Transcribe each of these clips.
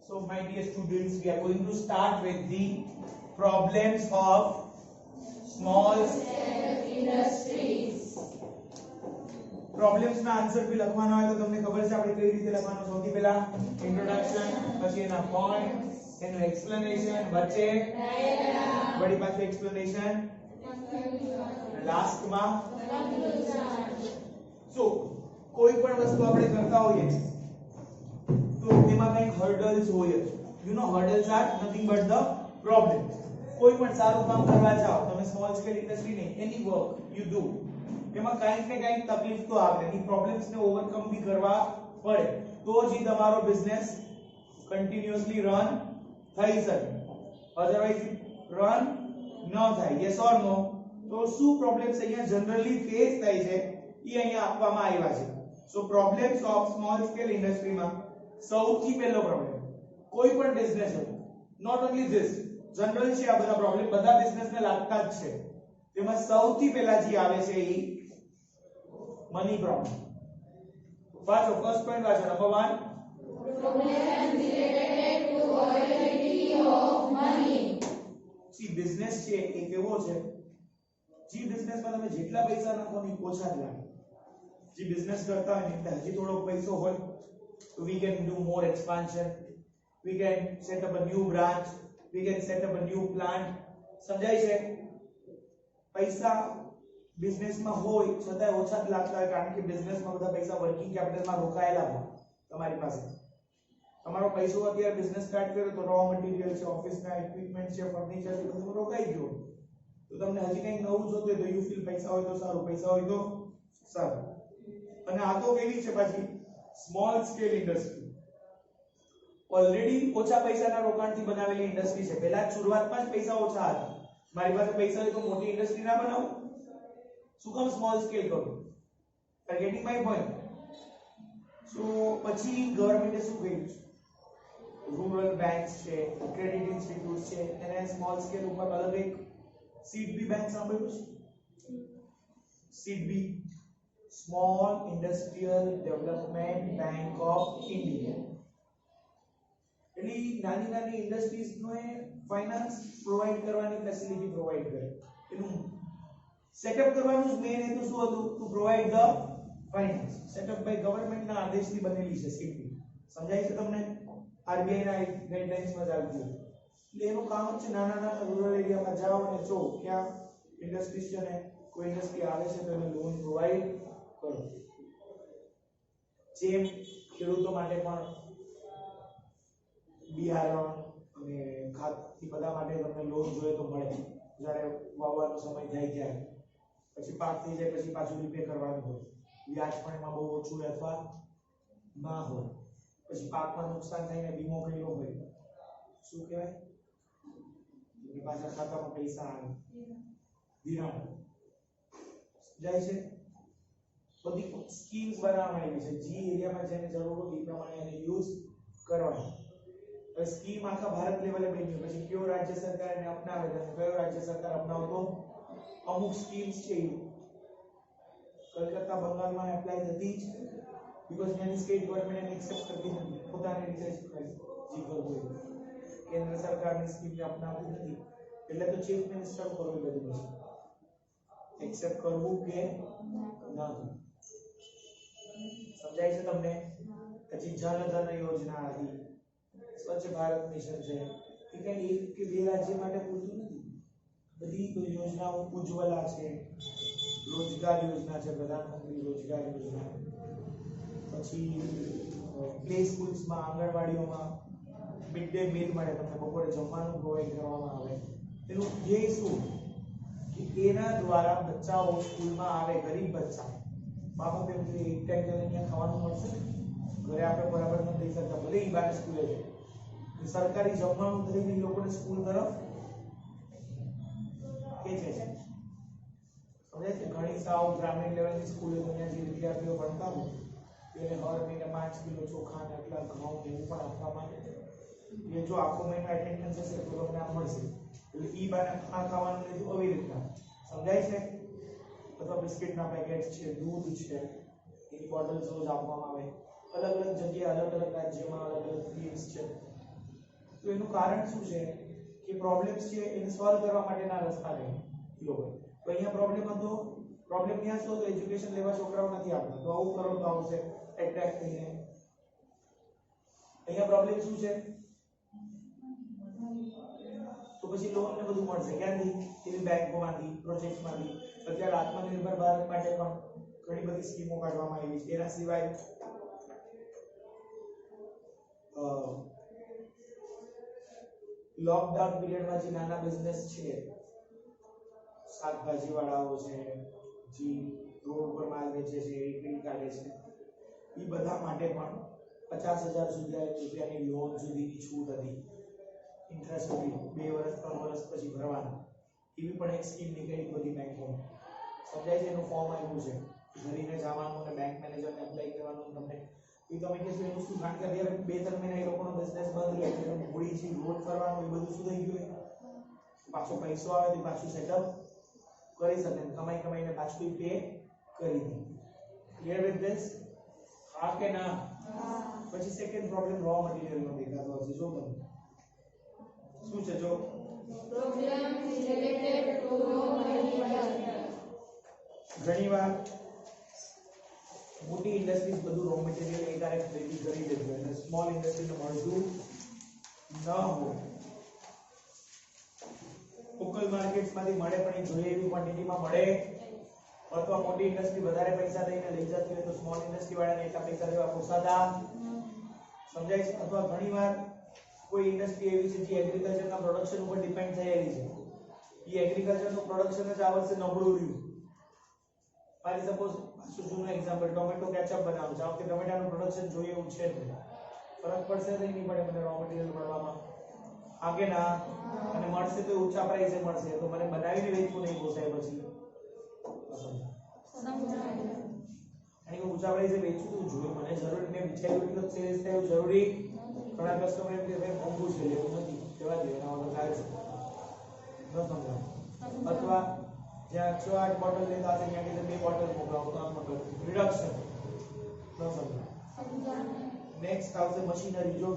So my dear students, we are going to start with the problems of small scale industries. Problems ના answer ભી લખવાનો હોય તો તમને ખબર છે આપણે કઈ રીતે લખવાનું. સૌથી પહેલા ઇન્ટ્રોડક્શન, પછી એના પોઈન્ટ, એનું એક્સપ્લેનેશન, વચ્ચે ડાયાગ્રામ, વળી પાછું એક્સપ્લેનેશન, લાસ્ટ માં કન્ક્લુઝન. સો કોઈ પણ વસ્તુ આપણે કરતા હોઈએ તો એમાં કંઈક હર્ડલ્સ હોય. You know hurdles are nothing but the problem. કોઈ પણ સારું કામ કરવા જાઓ તમે, સ્મોલ સ્કેલ ઇન્ડસ્ટ્રી નહીં, એની વર્ક યુ ડુ, એમાં કંઈક ને કંઈક તકલીફ તો આવે. એ પ્રોબ્લેમ્સ ને ઓવરકમ બી કરવા પડે તો જ તમારો બિઝનેસ કન્ટિન્યુઅસલી રન થઈ શકે. અધરવાઇઝ રન ન થાય. યસ ઓર નો? તો શું પ્રોબ્લેમ્સ અહીંયા જનરલી ફેસ થાય છે એ અહીંયા આપવામાં આવ્યા છે. સો પ્રોબ્લેમ્સ ઓફ સ્મોલ સ્કેલ ઇન્ડસ્ટ્રીમાં સૌથી પહેલો પ્રોબ્લેમ, કોઈ પણ બિઝનેસ હોય, નોટ ઓન્લી ધીસ, જનરલ છે આ બધા પ્રોબ્લેમ, બધા બિઝનેસને લાગતા જ છે. તેમાં સૌથી પહેલા જે આવે છે એ મની પ્રોબ્લેમ. વાંચો, ફર્સ્ટ પોઈન્ટ વાંચો. Number 1, problem related to availability of money. C business છે એ કેવો છે, જે બિઝનેસમાં તમે જેટલા પૈસા નાખો ને ઓછા જ લાગે. જે બિઝનેસ કરતા હોય ને હજી થોડો પૈસો હોય so we can do more expansion, we can set up a new branch, we can set up a new plant. સમજાય છે? પૈસા બિઝનેસમાં હોય છતાં ઓછા જ લાગતા હોય કારણ કે બિઝનેસમાં બધા પૈસા વર્કિંગ કેપિટલમાં રોકાયેલા હોય તમારી પાસે. તમારો પૈસો અત્યારે બિઝનેસ સ્ટાર્ટ કર્યો તો રો મટીરીયલ છે, ઓફિસના ઇક્વિપમેન્ટ છે, ફર્નિચર છે, બધું રોકાઈ ગયું. તો તમને હજી કંઈક નવું જોતું હોય તો યુ ફીલ પૈસા હોય તો સારું, પૈસા હોય તો સારું. અને આ તો કેવી છે પાછી સ્મોલ સ્કેલ ઇન્ડસ્ટ્રી, ઓલરેડી ઓછા પૈસાના રોકાણથી બનાવેલી ઇન્ડસ્ટ્રી છે. પહેલા શરૂઆતમાં જ પૈસા ઓછા હતા. મારી પાસે પૈસા હોય તો મોટી ઇન્ડસ્ટ્રી ના બનાવું? શું કામ સ્મોલ સ્કેલ કરું? Are getting my point? So પછી ગવર્નમેન્ટે શું કર્યું છે? રૂરલ બેંક્સ છે, ક્રેડિટ ઇન્સ્ટિટ્યૂટ છે, એને સ્મોલ સ્કેલ ઉપર અલગ એક સીડબી બેંક સાંભળ્યું છે? SIDBI, small industrial development bank of India. એટલે નાની નાની ઇન્ડસ્ટ્રીઝને ફાઇનાન્સ પ્રોવાઈડ કરવાની ફેસિલિટી પ્રોવાઈડ કરે. એનું સેટઅપ કરવાનું જ મેઇન હેતુ શું હતું? To provide the finance. Setup by ગવર્નમેન્ટના આદેશથી બનેલી છે સીડબી. સમજાય છે તમને? આરબીઆઈ ના ગાઈડલાઇન્સમાં ચાલતી હોય. એટલે એનું કામ જ છે નાના નાના રૂરલ એરિયામાં જાઓ અને જો ક્યાં ઇન્ડસ્ટ્રીઝ છે ને કોઈ ઇન્ડસ્ટ્રી આવે છે તો એને લોન પ્રોવાઈડ કરો. જેમ ખેડૂતો માટે પણ બિયારણ અને ખાતર બધા માટે તમને લોન જોઈએ તો મળે. જ્યારે વાવવાનો સમય થાય ત્યારે પછી પાક થઈ જાય પછી પાછું રીપે કરવાનું હોય, વ્યાજ પણ એમાં બહુ ઓછું અથવા ના હોય. પછી પાકમાં નુકસાન થઈને વીમો કર્યો હોય, શું કહેવાય કે પાછા ખાતામાં પૈસા આવે, ધિરાણ જાય છે. બધી સ્કીમ્સ બનાવવામાં આવી છે. જે એરિયામાં જેને જરૂર હોય એ પ્રમાણે એને યુઝ કરવાની. હવે સ્કીમ આખા ભારત લેવલે બની, પછી કયો રાજ્ય સરકાર એને અપનાવે છે અને કયો રાજ્ય સરકાર અપનાવતો અમુક સ્કીમ્સ છે કલકત્તા બંગાળમાં એપ્લાય થતી જ બીકોઝ ત્યાંની સ્ટેટ ગવર્નમેન્ટ એને એક્સેપ્ટ કરતી નથી. પોતાની રીતે જે કરવું હોય કેન્દ્ર સરકારની સ્કીમને અપનાવતી નથી. એટલે તો ચીફ મિનિસ્ટર કરવું બધું છે એક્સેપ્ટ કરવું કે ના. સમજાય છે તમને? પછી જન ધન યોજના હતી, સ્વચ્છ ભારત મિશન છે, એ કઈ એક કે બે રાજ્ય માટે પૂરતું નથી. બધી યોજનાઓ ઉજ્જવલા છે, રોજગાર યોજના છે, પ્રધાનમંત્રી રોજગાર યોજના, પછી પ્લે સ્કૂલ્સમાં આંગણવાડીઓમાં મિડ ડે મીલ મળે, તમને બપોરે જમવાનું પ્રોવાઈડ કરવામાં આવે. એનું ધ્યેય શું કે એના દ્વારા બચ્ચાઓ સ્કૂલમાં આવે, ગરીબ બચ્ચા, બાપ બાપે એક ટાઈમ અહીંયા ખાવાનું મળશે, ઘરે આપણે બરાબર ન દઈ શકતા, ભલે ઈ બાર સ્કૂલે છે, સરકારી જમવાનું દઈને એ લોકોને સ્કૂલ તરફ ખેંચે છે. સમજાય છે? ઘણી સાવ ગ્રામીણ લેવલની સ્કૂલો ત્યાં જે વિદ્યાર્થીઓ ભણતા હોય એને હર મહિને 5 કિલો ચોખા ને આટલા ઘઉં એવું પણ આપવામાં આવે. એ જો આખો મહિનો એટેન્ડન્સ હશે તો તમને આ મળશે. એટલે ઈ બાને આ ખાવાનું લીધું આવી રીતના. સમજાય છે? અથવા બિસ્કિટના પેકેટ છે, દૂધ છે, એની બોટલ્સ રોજ આપવામાં આવે. અલગ અલગ જગ્યાએ અલગ અલગ રાજ્યમાં અલગ અલગ સ્કીમ્સ છે. તો એનું કારણ શું છે કે પ્રોબ્લેમ્સ છે એને સોલ્વ કરવા માટેના રસ્તા નહીં લોકો. તો અહીંયા પ્રોબ્લેમ હતો, પ્રોબ્લેમ ક્યાં છો તો એજ્યુકેશન લેવા છોકરાઓ નથી આપતા, તો આવું કરો તો આવશે એટ્રેક્ટ થઈને. અહીંયા પ્રોબ્લેમ શું છે તો પછી લોન ને બધું મળશે ક્યાંથી? એવી બેંકોમાંથી, પ્રોજેક્ટમાંથી. અત્યારે આત્મનિર્ભર ભારત માટે પણ ઘણી બધી સ્કીમો કાઢવામાં આવી છે. એના સિવાય લોકડાઉન પીરિયડમાં જે નાના બિઝનેસ છે, શાકભાજી વાળાઓ છે, જે રોડ ઉપર માલ વેચે છે, રેકડી કાઢે છે, એ બધા માટે પણ 50,000 રૂપિયાની લોન સુધીની છૂટ હતી. ઇન્ટરેસ્ટ ફ્રી 2 વર્ષ 3 વર્ષ પછી ભરવાનું. એવી પણ એક સ્કીમ નીકળી બધી બેંકોમાં. સમજાય છે? એનું ફોર્મ આવ્યું છે, ઘરીને જવાનું અને બેંક મેનેજરને એપ્લાય કરવાનું. તમને એ તમે કહેશો એનું શું? કારણ કે અત્યારે 2-3 મહિના એ લોકોનો બિઝનેસ બંધ રહે એટલે મૂડી છે, લોન કરવાનું એ બધું શું થઈ ગયું? પાછો પૈસો આવે તો પાછું સેટઅપ કરી શકે, કમાઈને પાછું પે કરી દે. Clear with this? હા કે ના? પછી સેકન્ડ પ્રોબ્લેમ રો મટીરીયલ નો દેખાતો હશે. જો તમે શું છે? જો problem related to row material. ઘણીવાર મોટી ઇન્ડસ્ટ્રીઝ બધું રો મટીરીયલ એકહારે ખરીદી કરી દે છે અને સ્મોલ ઇન્ડસ્ટ્રીને મળતું ન હોય. લોકલ માર્કેટ્સમાંથી મળે પણ એ જોઈએ એવી ક્વોન્ટિટીમાં મળે, અથવા મોટી ઇન્ડસ્ટ્રી વધારે પૈસા દઈને લઈ જતી હોય તો સ્મોલ ઇન્ડસ્ટ્રી વાળાને એટલા પૈસા દેવા પોસાતા. સમજાય છે? અથવા ઘણીવાર કોઈ ઇન્ડસ્ટ્રી એવી છે જે એગ્રીકલ્ચરના પ્રોડક્શન ઉપર ડિપેન્ડ થયેલી છે, એ એગ્રીકલ્ચરનું પ્રોડક્શન જ આ વર્ષે નબળું રહ્યું. ફોર સપોઝ જૂનું એક્ઝામ્પલ, ટોમેટો કેચઅપ બનાવવું છે, આ વખતે ટોમેટાનું પ્રોડક્શન જોઈએ એવું છે જ નહીં. ફરક પડશે તો નહીં પડે મને રો મટીરીયલ મળવામાં? આગે ના? અને મળશે તો ઊંચા પ્રાઇસે મળશે, તો મને બનાવીને વેચવું નહીં પોસાય. પછી અને ઊંચા પ્રાઇસે વેચવું તો જોઈએ, મને જરૂર મેં વિચાર્યું એટલું સેલ્સ થયું જરૂરી. ઘણા કસ્ટમર એમ કે ભાઈ મોંઘું છે લેવું નથી, કેવા દે એના વગર થાય છે. ન સમજાય? અથવા જ્યાં 6-8 બોટલ લેતા હશે ત્યાં કે 2 બોટલ મોકલાવો તો આમ મતલબ રિડક્શન. ન સમજાય? નેક્સ્ટ આવશે મશીનરી. જો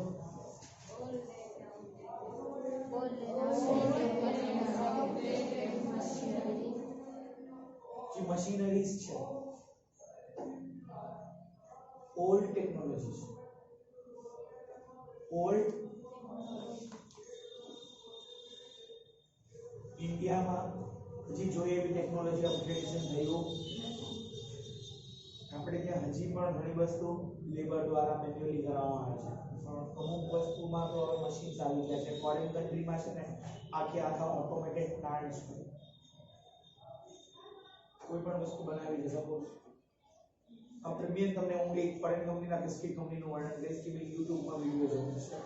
જે મશીનરીઝ છે, ઓલ્ડ ટેકનોલોજી છે, ઓલ્ડ ઇન્ડિયામાં હજી જોઈએ એવી ટેકનોલોજી અપગ્રેડેશન થયું. આપણે ત્યાં હજી પણ ઘણી વસ્તુ લેબર દ્વારા મેન્યુઅલી કરવામાં આવે છે, પણ અમુક વસ્તુમાં તો હવે મશીન્સ આવી ગયા છે. ફોરેન કન્ટ્રીમાં છે ને આખા ઓટોમેટેડ પ્લાન્ટ્સ છે. કોઈ પણ વસ્તુ બનાવી છે, સપોઝ આપણે મેં તમને હું એક ફોરેન કંપનીના બિસ્કિટ કંપનીનું વર્ણન કરીશ કે મેં યુટ્યુબમાં વિડીયો જોયો છે.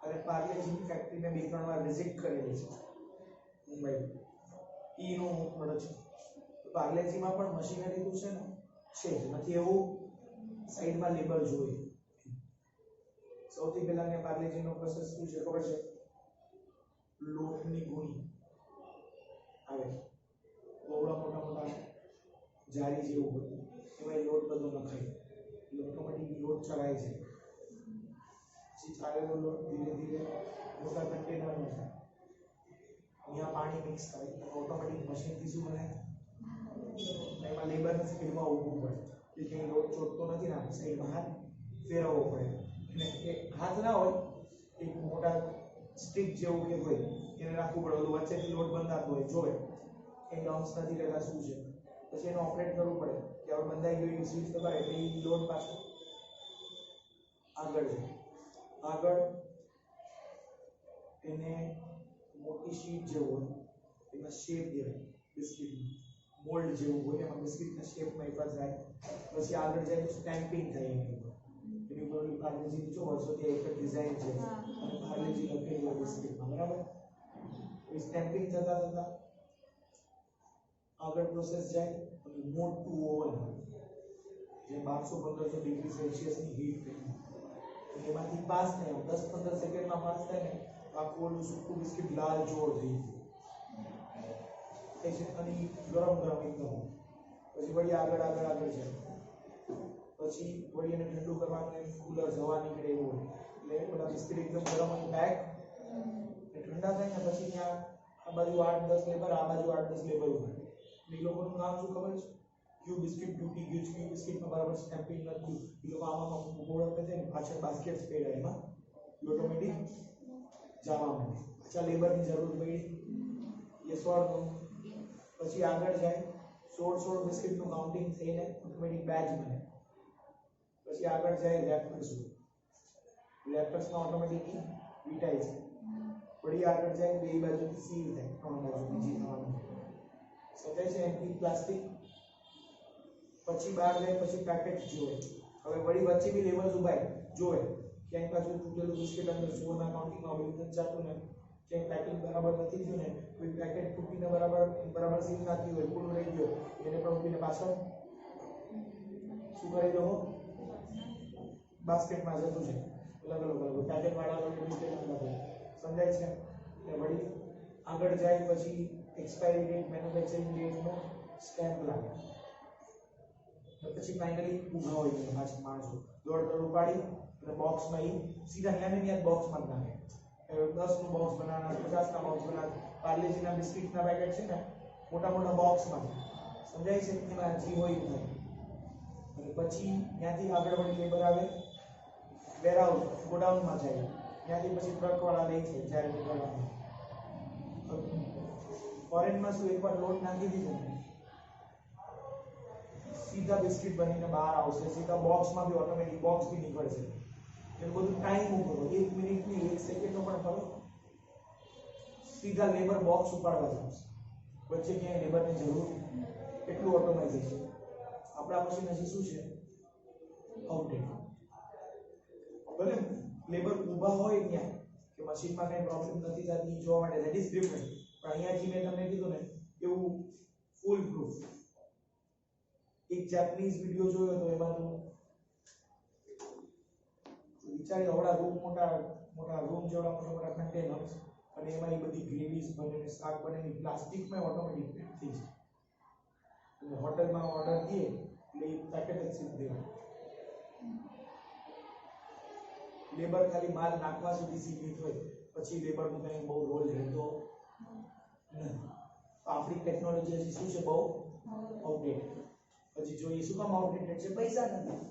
અને પાર્લેજીની ફેક્ટરી મેં 2-3 વાર વિઝિટ કરેલી છે મુંબઈ. ઈનું પ્રોડક્શન પાર્લેજીમાં પણ મશીનરી તો છે ને છે જ નથી એવું સાઈડમાં લેબર જોઈએ. સૌથી પહેલા ને પાર્લેજીનો પ્રોસેસ શું છે ખબર છે? લોટની ગુણી આવે, બહુડા મોટા જાળી જેવું હોય, એમાં લોટ બધો નખાય, ઓટોમેટિક લોટ ચડાય છે. પછી ચાળેલો લોટ ધીરે ધીરે મોટા કન્ટેનરમાં જાય, અહીંયા પાણી મિક્સ થાય, ઓટોમેટિક મશીનથી શું બને? એમાં લેબરની સ્પીડમાં ઊભું પડે કે ક્યાંય લોટ ચોટતો નથી ને આપણી સાઈડમાં હાથ ફેરવવો પડે. અને એક હાથ ના હોય, એક મોટા સ્ટિક જેવું કે હોય એને રાખવું પડે, તો વચ્ચેથી લોટ બંધાતો હોય જોવે એ ડમ્સ નથી રહેતા શું છે, પછી એને ઓપરેટ કરવું પડે કે હવે બંધાઈ ગયું સ્વિચ દબાવે એટલે એ લોટ પાછો આગળ એને મોટી શીટ જેવું હોય એમાં શેપ દેવાય, બિસ્કિટનું મોલ્ડ જેવું હોય એમાં બિસ્કિટના શેપમાં એક જાય, પછી આગળ જાય તો સ્ટેમ્પિંગ થાય એની ઉપર પાર્લેજી જો વર્ષોથી એક જ ડિઝાઇન છે અને પાર્લેજી લખેલી હોય બિસ્કિટમાં, બરાબર? એ સ્ટેમ્પિંગ થતા આગળ પ્રોસેસ જાય અને મોટું ઓવન જે 1200-1500 ડિગ્રી સેલ્સિયસની હીટ એમાંથી પાસ થાય 10-15 સેકન્ડમાં પાસ થાય ને આખું ઓલું સૂકું બિસ્કિટ લાલ જોડ થઈ જાય અને ગરમ એકદમ. પછી વળી આગળ જાય, પછી વળી એને ઠંડુ કરવાનું, કુલર હવા નીકળે એવું એટલે પેલા બિસ્કિટ એકદમ ગરમ અને પેક એ ઠંડા થાય ને પછી ત્યાં આ બાજુ 8-10 લેબર, આ બાજુ 8-10 લેબર ઉભા. એ લોકોનું નામ શું ખબર છે? ક્યુ બિસ્કિટ ડ્યુટી ગયું છે. ક્યુ બિસ્કિટમાં બરાબર સ્ટેમ્પિંગ નથી. એ લોકો આમાં ગોળ આપે છે ને પાછળ બાસ્કેટ્સ પડ્યા એમાં ઓટોમેટિક જવા માંડે. અચ્છા, લેબરની જરૂર પડી. યસ ઓર નો? પછી આગળ જાય 16 બિસ્કિટનું કાઉન્ટિંગ થઈને ઓટોમેટિક બેચ બને. પછી આગળ જાય રેપર્સ. રેપર્સમાં ઓટોમેટિક વીટાય છે. વળી આગળ જાય બે બાજુથી સીલ થાય, ત્રણ બાજુ બીજી થવાનું સમજાય છે. એમથી પ્લાસ્ટિક. પછી બહાર જાય પછી પેકેટ જોવે. હવે વળી વચ્ચે બી લેવલ્સ ઉભાય જોવે ક્યાંક પાછું તૂટેલું બિસ્કિટ અંદર 16 ના કાઉન્ટિંગમાં આવી નથી જાતું ને, ક્યાંક પેકિંગ બરાબર નથી થયું ને, કોઈ પેકેટ તૂટીને બરાબર સીલ ના થયું હોય, ખુલ્લું રહી ગયો, એને પણ ઉભીને પાછળ શું કરી દો બાસ્કેટમાં જતું છે. અલગ અલગ પેકેટ વાળા લોકો સમજાય છે. કે વળી આગળ જાય પછી એક્સપાયરી ડેટ, મેન્યુફેક્ચરિંગ ડેટનો સ્ટેમ્પ લાગે. પછી ફાઇનલી ઊભા હોય છે પાછળ માણસો દોડ ઉપાડી અને બોક્સમાં સીધા ત્યાં બોક્સમાં નાખે. 10 નું બોક્સ બનાવવાના, 50 ના બોક્સ બનાવવાના. પાર્લેજીના બિસ્કિટના પેકેટ છે ને મોટા મોટા બોક્સમાં સમજાય છે. એમાં જી હોય થાય. અને પછી ત્યાંથી આગળ વળી લેબર આવે વેરહાઉસ ગોડાઉનમાં જાય. ત્યાંથી પછી ટ્રક વાળા લઈ જાય જ્યારે નીકળવાનું. ફોરેનમાં શું એકવાર લોડ નાખી દીધો ને સીધા બિસ્કિટ બનીને બહાર આવશે. સીધા બોક્સમાં બી ઓટોમેટિક બોક્સ બી નીકળશે. એટલે બધું ટાઈમ ઉપર 1 મિનિટની 1 સેકન્ડનો પણ ફરક. સીધા લેબર બોક્સ ઉપાડવા જશે. વચ્ચે ક્યાંય લેબરની જરૂર. એટલું ઓટોમાઇઝેશન. આપણા મશીન હજી શું છે? આઉટડેટ. ભલે લેબર ઊભા હોય ત્યાં કે મશીનમાં કઈ પ્રોબ્લેમ નથી થતી જોવા માટે, ધેટ ઇઝ ડિફરન્ટ. પણ અહીંયા જે મેં તમને કીધું ને એવું ફૂલ પ્રૂફ. એક જાપાનીઝ વિડિયો જોયો તો એમાં તો વિચારી આવડા રૂમ મોટા રૂમ જેવડા મોટા કન્ટેનર્સ અને એમાં એ બધી ગ્રેવીઝ બને ને શાક બને ને પ્લાસ્ટિકમાં ઓટોમેટિક પેક થઈ જાય. અને હોટલમાં ઓર્ડર દઈએ એટલે એ પેકેટ જ સીધ દેવા. લેબર ખાલી માલ નાખવા સુધી સીમિત હોય, પછી લેબરનો કંઈ બહુ રોલ રહેતો નથી. આપણી ટેકનોલોજી હજી શું છે? બહુ આઉટડેટેડ. પછી જોઈએ શું કામ આઉટડેટેડ છે? પૈસા નથી.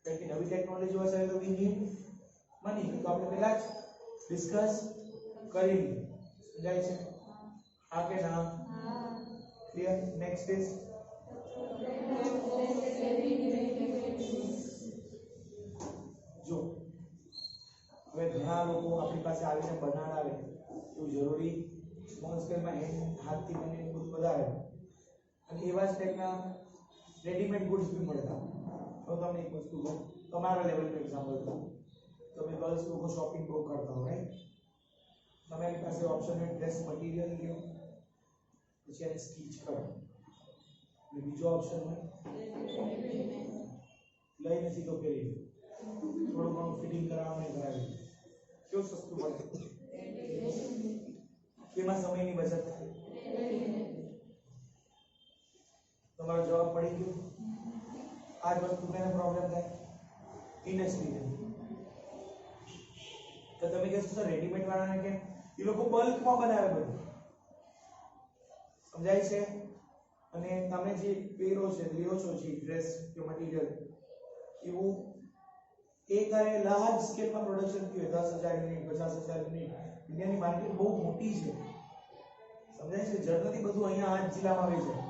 કારણ કે નવી ટેકનોલોજી હશે તો વી નીડ મની. તો આપણે પહેલા જ ડિસ્કસ કરી લીધું. સમજાય છે? હા કે ના? ક્લિયર? નેક્સ્ટ ઇઝ જો હવે ઘણા લોકો આપણી પાસે આવીને બનાડાવે એવું જરૂરી સ્મોલ સ્કેલમાં હેન્ડ હાથથી બને બધું વધારે. અને એવા જ ટાઈપના રેડીમેડ ગુડ્સ બી મળતા. તો તમને એક વસ્તુ કહું, તમારા લેવલનું એક્ઝામ્પલ કહું. તમે ગર્લ્સ લોકો શોપિંગ બહુ કરતા હો, રાઈટ? તમારી પાસે ઓપ્શન હોય ડ્રેસ મટીરિયલ લ્યો, પછી એને સ્ટીચ કરો. અને બીજો ઓપ્શન હોય લઈ નથી તો પહેરી લો, થોડું ઘણું ફિટિંગ કરાવવાનું કરાવી લો. કેવું સસ્તું પડે? કેમાં સમયની બચત થાય? તમારો જવાબ પડી ગયો. આ જ વસ્તુ કેને પ્રોબ્લેમ થાય? ઇન્ડસ્ટ્રી. તો તમે કહેશો સર રેડીમેડ વાળાને કેમ? એ લોકો બલ્કમાં બનાવે બધું. સમજાય છે? અને તમે જે પહેરો છે, લ્યો છો જે ડ્રેસ કે મટીરિયલ, એવું એક લાર્જ સ્કેલમાં પ્રોડક્શન થયું 10,000 યુનિટ, 50,000 યુનિટ. ઇન્ડિયાની માર્કેટ બહુ મોટી છે. સમજાય છે? જનરલી બધું અહીંયા આ જિલ્લામાં વેચાય.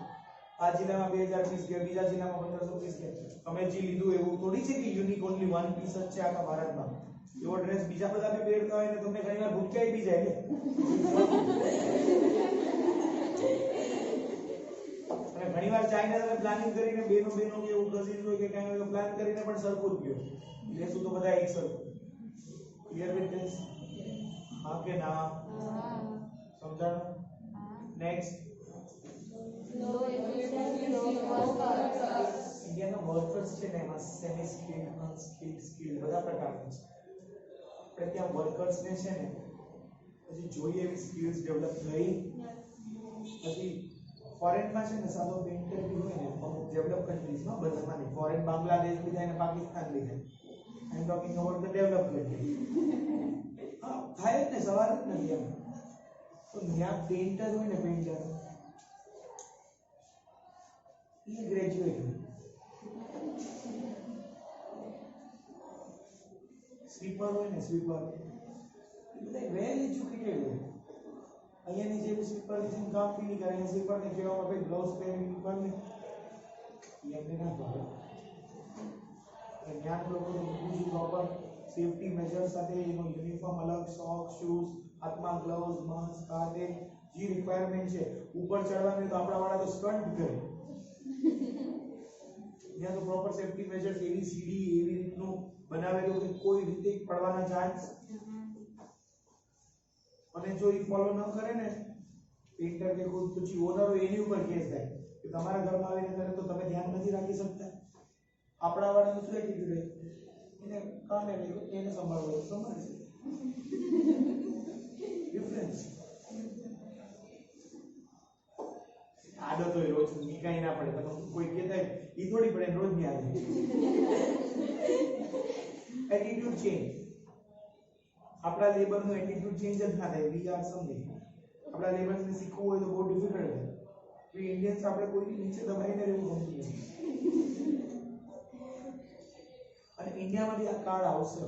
આ જિલ્લામાં 2000 પીસ ગયા, બીજા જિલ્લામાં 1500 પીસ ગયા. અમે જે લીધું એવું થોડી છે કે યુનિક ઓન્લી વન પીસ જ છે આખા ભારતમાં. એવો ડ્રેસ બીજા બધા બી પહેરતા હોય ને તમને ઘણીવાર ભૂલકાઈ બી જાય ને. અને ઘણીવાર ચાઇના તમે પ્લાનિંગ કરીને બેનો કે એવું કઝિન હોય કે કાંઈ હોય પ્લાન કરીને પણ સરખું જ ગયો. લેશું તો બધા એક સરખું. Clear with this? હા કે ના? સમજાણું? નેક્સ્ટ. ઇન્ડિયાના વર્કર્સ છે ને એમાં સેમી સ્કિલ્ડ, અનસ્કિલ્ડ, સ્કિલ્ડ બધા પ્રકારના છે. આપણે ત્યાં વર્કર્સને છે ને પછી જોઈએ એવી સ્કિલ્સ ડેવલપ થઈ. પછી ફોરેનમાં છે ને સમ ઓફ ઇન્ટરવ્યુ હોય ને અમુક ડેવલપ કન્ટ્રીઝમાં, બધામાં નહીં. ફોરેન બાંગ્લાદેશ બી થાય ને પાકિસ્તાન બી થાય. I am talking about the develop country. હા થાય જ ને, સવાલ જ નથી એમ. તો ત્યાં પેઇન્ટર હોય ને, પેઇન્ટર એ ગ્રેજ્યુએટ હોય, સ્વીપર હોય ને, સ્વીપર એ બધા વેલ એજ્યુકેટેડ હોય. અહીંયાની જેમ સ્વીપરની જેમ કામ બી નહીં કરે, અહીંયા સ્વીપરને કહેવામાં ભાઈ ગ્લોવ્સ પહેરીને કરને એમને ના ભાવે. જ્ઞાન લોકો તો બધું પ્રોપર સેફટી મેજર સાથે એનો યુનિફોર્મ અલગ, સોક, શૂઝ, હાથમાં ગ્લવ્સ, માસ્ક, કાતે જે રિક્વાયરમેન્ટ છે. ઉપર ચડવાનું તો આપણા વાળા તો સ્ટન્ટ કરે. ત્યાં તો પ્રોપર સેફટી મેજર્સ એવી સીડી એવી રીતનું બનાવેલું કે કોઈ રીતે પડવાના ચાન્સ, અને જો એ ફોલો ન કરે ને પેઇન્ટર કે કોઈ પછી ઓનર એની ઉપર કેસ થાય કે તમારા ઘરમાં આવીને કરે તો તમે ધ્યાન નથી રાખી શકતા. આપણા વાળાનું શું એટીટ્યુડ હોય, એને કામે લાગ્યું એને સંભાળવું સંભાળશે. ડિફરન્સ આદત હોય રોજ ની કઈ ના પડે, તમે કોઈ કહેતા ઈ થોડી પડે રોજ ની આવે. એટીટ્યુડ ચેન્જ, આપણા લેબર નો એટીટ્યુડ ચેન્જ જ ના થાય. વી આર સમથિંગ, આપણા લેબર ને શીખવું હોય તો બહુ ડિફિકલ્ટ છે. વી ઇન્ડિયન્સ આપણે કોઈની નીચે દબાઈને રહેવું ગમતું નથી. અને ઇન્ડિયામાંથી આ કાર્ડ આવશે.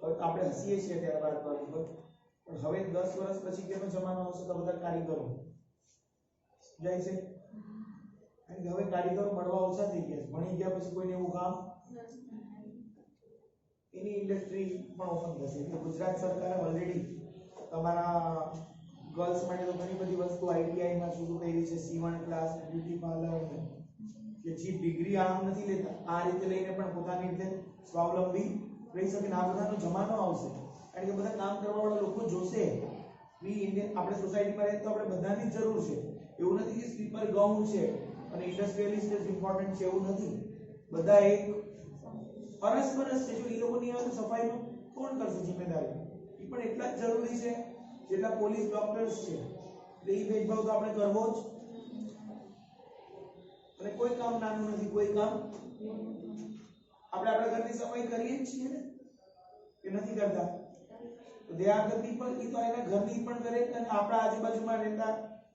હવે આપણે હસીએ છીએ ત્યારે ભારતમાં, પણ હવે 10 વર્ષ પછી કેનો જમાનો આવશે તો બધા કારીગરો જાય છે. કારણ કે હવે કારીગરો મળવા ઓછા થઈ ગયા છે. ભણી ગયા પછી કોઈને એવું કામ, એની ઇન્ડસ્ટ્રી પણ ઓપન થશે. એટલે ગુજરાત સરકારે ઓલરેડી તમારા ગર્લ્સ માટે તો ઘણી બધી વસ્તુ આઈટીઆઈમાં શરૂ કરી છે. સીવણ ક્લાસ, બ્યુટી પાર્લર, કે જે ડિગ્રી આમ નથી લેતા, આ રીતે લઈને પણ પોતાની રીતે સ્વાવલંબી રહી શકે. આ બધાનો જમાનો આવશે કારણ કે બધા કામ કરવા વાળા લોકો જોશે. વી ઇન્ડિયન આપણે સોસાયટીમાં રહે તો આપણે બધાની જ જરૂર છે. એવું નથી કે સ્લીપર ગાઉન છે અને ઇન્ડસ્ટ્રીયલિસ્ટ જ ઇમ્પોર્ટન્ટ છે, એવું નથી. બધા એક પરસ્પરસ છે. જો એ લોકોની આવે તો સફાઈનું કોણ કરશે જિમ્મેદારી? એ પણ એટલા જ જરૂરી છે જેટલા પોલીસ, ડોક્ટર્સ છે. એટલે એ ભેદભાવ તો આપણે કરવો જ. અને કોઈ કામ નાનું નથી, કોઈ કામ આપણે આપણા ઘરની સફાઈ કરીએ જ છીએ ને, કે નથી કરતા? તો દે આર ધ પીપલ. એ તો એના ઘરની પણ કરે અને આપણા આજુબાજુમાં રહેતા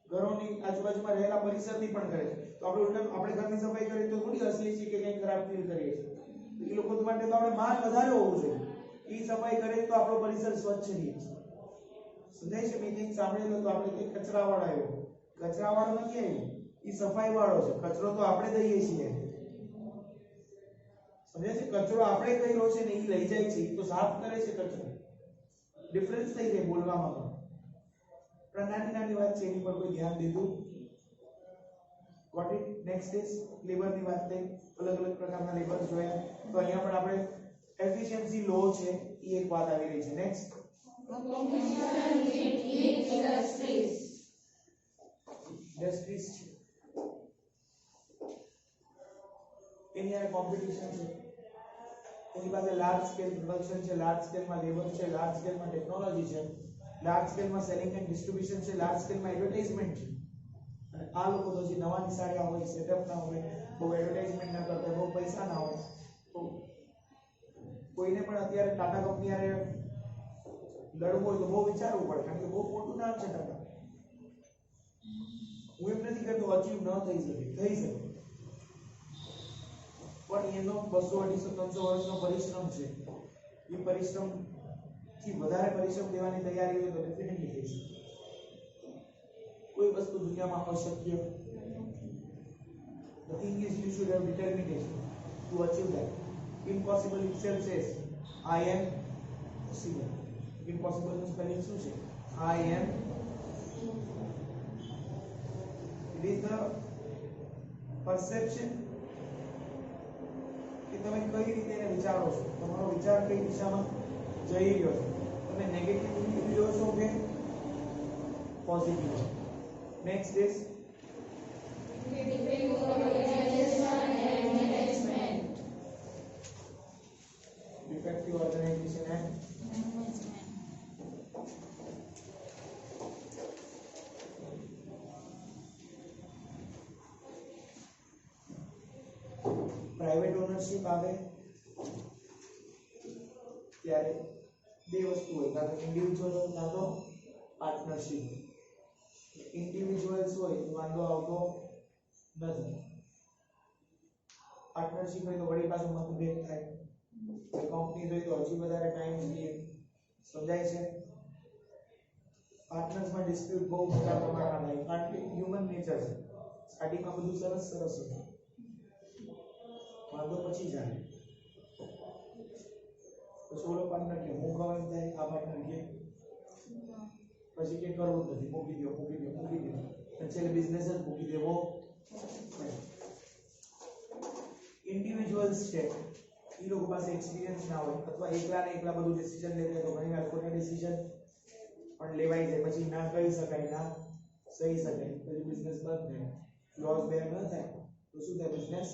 ઘરોની આજુબાજુમાં રહેલા પરિસરની પણ કરે. તો આપણે ઉલટા આપણે ઘરની સફાઈ કરીએ તો થોડી હસીએ છીએ કે કંઈ ખરાબ ફીલ કરીએ છીએ. એ લોકો માટે તો આપણે માન વધારે હોવું જોઈએ. એ સફાઈ કરે તો આપણો પરિસર સ્વચ્છ રહે. સમજાય છે? મેં કંઈક સાંભળેલું તો આપણે કંઈક કચરાવાળો આવ્યો, કચરાવાળો નથી આવ્યો, એ સફાઈ વાળો છે. કચરો તો આપણે દઈએ છીએ. સમજાય છે? કચરો આપણે કર્યો છે ને એ લઈ જાય છે, તો સાફ કરે છે કચરો. ડિફરન્સ થઈ જાય બોલવામાં પણ. પણ નાની નાની વાત છે, એની પર કોઈ ધ્યાન દીધું. વોટ ઇટ નેક્સ્ટ ઇઝ લેબરની વાત થઈ. અલગ અલગ પ્રકારના લેબર જોયા. તો અહીંયા પણ આપણે એફિશિયન્સી લો છે, એ એક વાત આવી રહી છે. નેક્સ્ટ ઇન્ડસ્ટ્રીઝ છે, એની આ કોમ્પિટિશન છે. એની પાસે લાર્જ સ્કેલ પ્રોડક્શન છે, લાર્જ સ્કેલમાં લેબર છે, લાર્જ સ્કેલમાં ટેકનોલોજી છે, લાર્જ સ્કેલમાં સેલિંગ એન્ડ ડિસ્ટ્રીબ્યુશન છે, લાર્જ સ્કેલમાં એડવર્ટાઇઝમેન્ટ છે. અને આ લોકો તો જે નવા નિશાળિયા હોય, સેટઅપ ના હોય, બહુ એડવર્ટાઇઝમેન્ટ ના કરતા, બહુ પૈસા ના હોય, તો કોઈને પણ અત્યારે ટાટા કંપની આરે લડવું હોય તો બહુ વિચારવું પડે. કારણ કે બહુ મોટું નામ છે ટાટા. હું એમ નથી કહેતો અચીવ ન થઈ શકે, થઈ શકે, પણ એનો 200, 250, 300 વર્ષનો પરિશ્રમ છે. એ પરિશ્રમ થી વધારે પરિશ્રમ દેવાની તૈયારી હોય તો ડેફિનેટલી થઈ શકે. કોઈ વસ્તુ દુનિયામાં અશક્ય. The thing is you should have determination to achieve that. Impossible itself says I am possible. Impossible નું સ્પેલિંગ શું છે? I am. It is the perception કે તમે કઈ રીતે એને વિચારો છો, તમારો વિચાર કઈ દિશામાં જઈ રહ્યો છે. તમે નેગેટિવ લ્યો છો કે positive? Next is defective organization and private ownership આવે ત્યારે બે વસ્તુ હોય, કાં તો ઇન્ડિવિજ્યુઅલ હોય કાં તો પાર્ટનરશિપ. ઇન્ડિવિજ્યુઅલ્સ હોય તો વાંધો આવતો નથી. પાર્ટનરશિપ હોય તો વળી પાછું મતભેદ થાય. કંપની હોય તો હજી વધારે ટાઈમ જોઈએ. સમજાય છે? પાર્ટનર્સમાં ડિસ્પ્યુટ બહુ મોટા પ્રમાણમાં થાય, કારણ કે હ્યુમન નેચર છે. સ્ટાર્ટિંગમાં બધું સરસ સરસ હોય, વાંધો પછી જાય. તો સોલો પાર્ટનર કે હું કહું એમ થાય, આ પાર્ટનર કે પછી કે કરવું જ નથી, મૂકી દો મૂકી દો મૂકી દો, અને છેલ્લે બિઝનેસ જ મૂકી દેવો. ઇન્ડિવિજ્યુઅલ્સ છે એ લોકો પાસે એક્સપિરિયન્સ ના હોય, અથવા એકલા ને એકલા બધું ડિસિઝન લેતા તો ઘણી વાર ખોટા ડિસિઝન પણ લેવાઈ જાય, પછી ના કહી શકાય ના સહી શકાય, પછી બિઝનેસ બંધ થાય, લોસ બેર ન થાય તો શું થાય? બિઝનેસ.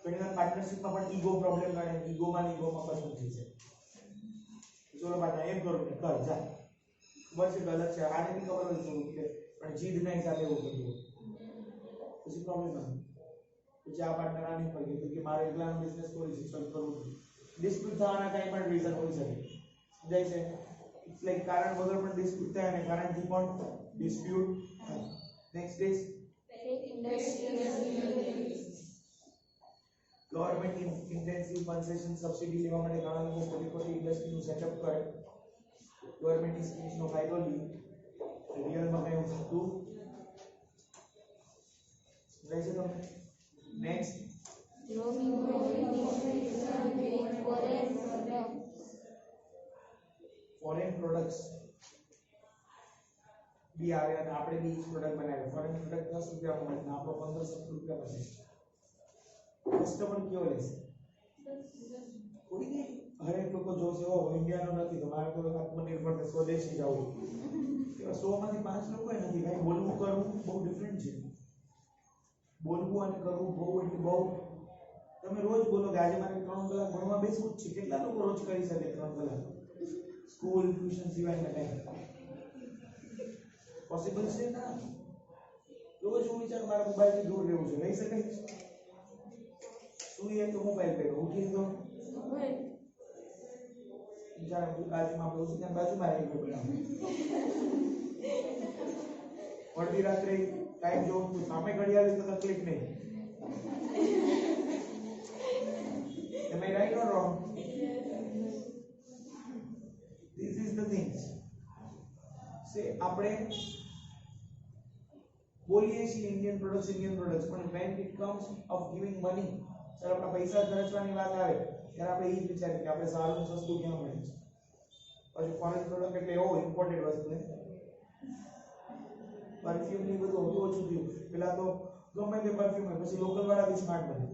ઘણી વાર પાર્ટનરશિપમાં પણ ઈગો પ્રોબ્લેમ કાઢે, ઈગોમાં પસંદ થઈ જાય. ચલો બાટા એમ કરું ને કર જા, ખબર છે ગલત છે, આને બી ખબર હોય થોડું કે પણ જીદ નહીં ચાલે એવું બધું, પછી પ્રોબ્લેમ આવે. પછી આ પાર્ટનર આ નહીં પડી તો કે મારે એકલાનો બિઝનેસ કોઈ છે, ચલ કરવું. ડિસ્પ્યુટ થવાના કઈ પણ રીઝન હોઈ શકે. સમજાય છે? ઇટ્સ લાઈક કારણ વગર પણ ડિસ્પ્યુટ થાય અને કારણથી પણ ડિસ્પ્યુટ થાય. Next is government intensive concession subsidy લેવા માટે ઘણા લોકો ખોટી ઇન્ડસ્ટ્રીનું સેટઅપ કરે, ગવર્મેન્ટની સ્કીમ્સનો ફાયદો લે, રિયલમાં કઈ એવું થતું સમજાય છે તમને? નેક્સ્ટ ફોરેન પ્રોડક્ટ્સ બી આવે અને આપણે બી પ્રોડક્ટ બનાવીએ. ફોરેન પ્રોડક્ટ 10 રૂપિયામાં મળે, આપણો 15-17 રૂપિયામાં છે. કસ્ટમર કયો લેશે? થોડી નહીં હરેક લોકો જોશે ઓ ઇન્ડિયાનો નથી તો મારે તો આત્મનિર્ભર સ્વદેશી જવું. એવા 100 માંથી 5 લોકો નથી. ભાઈ બોલવું કરવું બહુ ડિફરન્ટ છે. બોલવું અને કરવું બહુ એટલે બહુ. તમે રોજ બોલો કે આજે મારે 3 કલાક ભણવા બેસવું જ છે, કેટલા લોકો રોજ કરી શકે 3 કલાક સ્કૂલ ટ્યુશન સિવાયના ટાઈમ? પોસિબલ છે ના? રોજ હું વિચારું મારા મોબાઈલથી દૂર રહેવું છે, રહી શકાય? સુઈએ તો મોબાઈલ પેલો, ઉઠીએ તો જ્યારે બાજુમાં આપણે ઉઠીને બાજુમાં રહી ગયો બધા. અડધી રાત્રે ટાઈમ જોઉં તો સામે ઘડિયાળ તો તકલીફ નહીં. Am I right or wrong? This is the things. આપણે બોલીએ છીએ ઇન્ડિયન પ્રોડક્ટ્સ પણ when it comes of giving money, જ્યારે આપણા પૈસા ખર્ચવાની વાત આવે ત્યારે આપણે એ જ વિચારીએ કે આપણે સારું સસ્તું ક્યાં મળે છે. પછી ફોરેન પ્રોડક્ટ એટલે એવો ઇમ્પોર્ટેડ વસ્તુ છે. પરફ્યુમ ની બધું ઓછું થયું. પેલા તો ગમે તે પરફ્યુમ હોય, પછી લોકલ વાળા બી સ્માર્ટ બને,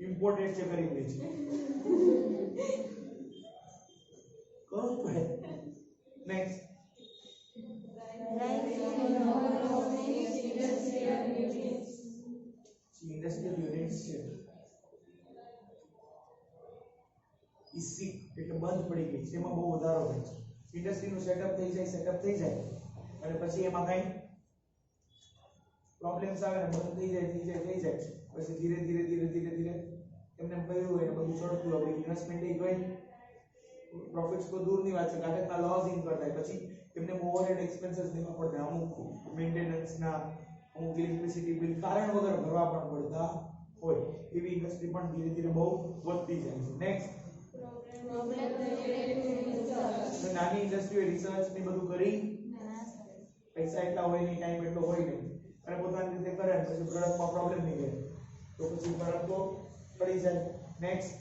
ઇમ્પોર્ટેડ છે કરી દે છે. કોણ પડે? નેક્સ્ટ ઇન્ડસ્ટ્રીયલ યુનિટ્સ છે. ઇસી એટલે બંધ પડી ગઈ છે, એમાં બહુ વધારો થાય છે. ઇન્ડસ્ટ્રીનું સેટઅપ થઈ જાય અને પછી એમાં કઈ પ્રોબ્લેમ્સ આવે ને બંધ થઈ જાય પછી ધીરે ધીરે એમને કહ્યું હોય બધું ચડતું હોય, ઇન્વેસ્ટમેન્ટ એ ગઈ, પ્રોફિટ્સ તો દૂરની વાત છે, કાઢકના લોસ ઇન્કર થાય, પછી એમને ઓવરહેડ એક્સપેન્સીસ દેવા પડતા, અમુક મેન્ટેનન્સના, અમુક ઇલેક્ટ્રિસિટી બિલ કારણ વગર ભરવા પણ પડતા હોય. એવી ઇન્ડસ્ટ્રી પણ ધીરે ધીરે બહુ વધતી જાય છે. નેક્સ્ટ નાની ઇન્ડસ્ટ્રીએ રિસર્ચ ને બધું કરી, પૈસા એટલા હોય નહીં, ટાઈમ એટલો હોય નહીં, અને પોતાની રીતે કરે પછી પ્રોડક્ટમાં પ્રોબ્લેમ નહીં રહે તો પછી પ્રોડક્ટ તો પડી જાય. નેક્સ્ટ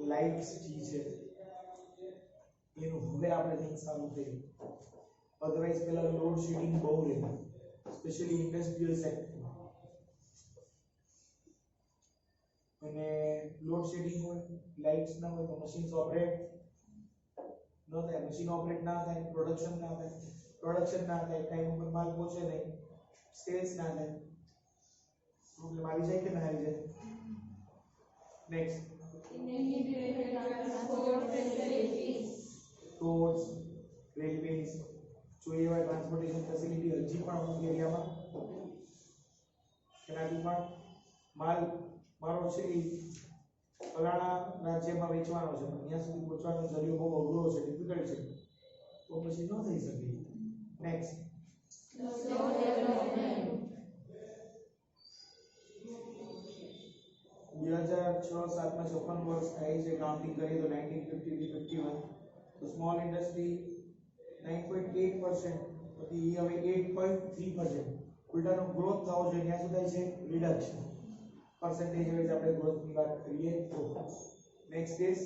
લાઇટ્સ છે એનું હવે આપણે કંઈક સારું થયું. અધરવાઇઝ પેલા લોડ શેડિંગ બહુ રહેતું, સ્પેશિયલી ઇન્ડસ્ટ્રીયલ સેક્ટર. અને લોડ શેડિંગ હોય, લાઇટ્સ ના હોય તો મશીન્સ ઓપરેટ ન થાય, મશીન ઓપરેટ ના થાય, પ્રોડક્શન ના થાય, ટાઈમ ઉપર માલ પહોંચે નહીં, સેલ્સ ના થાય, પ્રોબ્લેમ આવી જાય કે ના આવી જાય. નેક્સ્ટ રોડ્સ, રેલવેઝ, જો એવા ટ્રાન્સપોર્ટેશન ફેસિલિટી હજી પણ અમુક એરિયામાં તેનાથી પણ માલ મારો છે એ ફલાણા રાજ્યમાં વેચવાનો છે પણ ત્યાં સુધી પહોંચવાનો જરિયો બહુ અઘરો છે, ડિફિકલ્ટ છે, તો પછી ન થઈ શકે. નેક્સ્ટ slow development, 2006-07 માં 56 વર્ષ થાય છે કાઉન્ટિંગ કરીએ તો 1950 થી 51 તો સ્મોલ ઇન્ડસ્ટ્રી 9.8% પછી હવે 8.3% ઉલટાનો ગ્રોથ થવો જોઈએ ત્યાં શું થાય છે રિડક્શન પર્સન્ટેજ વાઇઝ આપણે ગ્રોથની વાત કરીએ તો. નેક્સ્ટ ઇઝ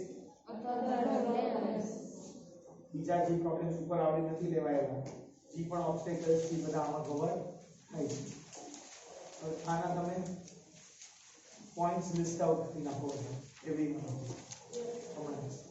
other problems, બીજા જે પ્રોબ્લેમ્સ ઉપર આવડી નથી લેવાયેલા જે પણ ઓબ્સ્ટેકલ્સ છે બધા આમાં કવર થાય છે. હવે આના તમે પોઈન્ટ્સ લિસ્ટ આઉટ કરી નાખો એવરી મંથ.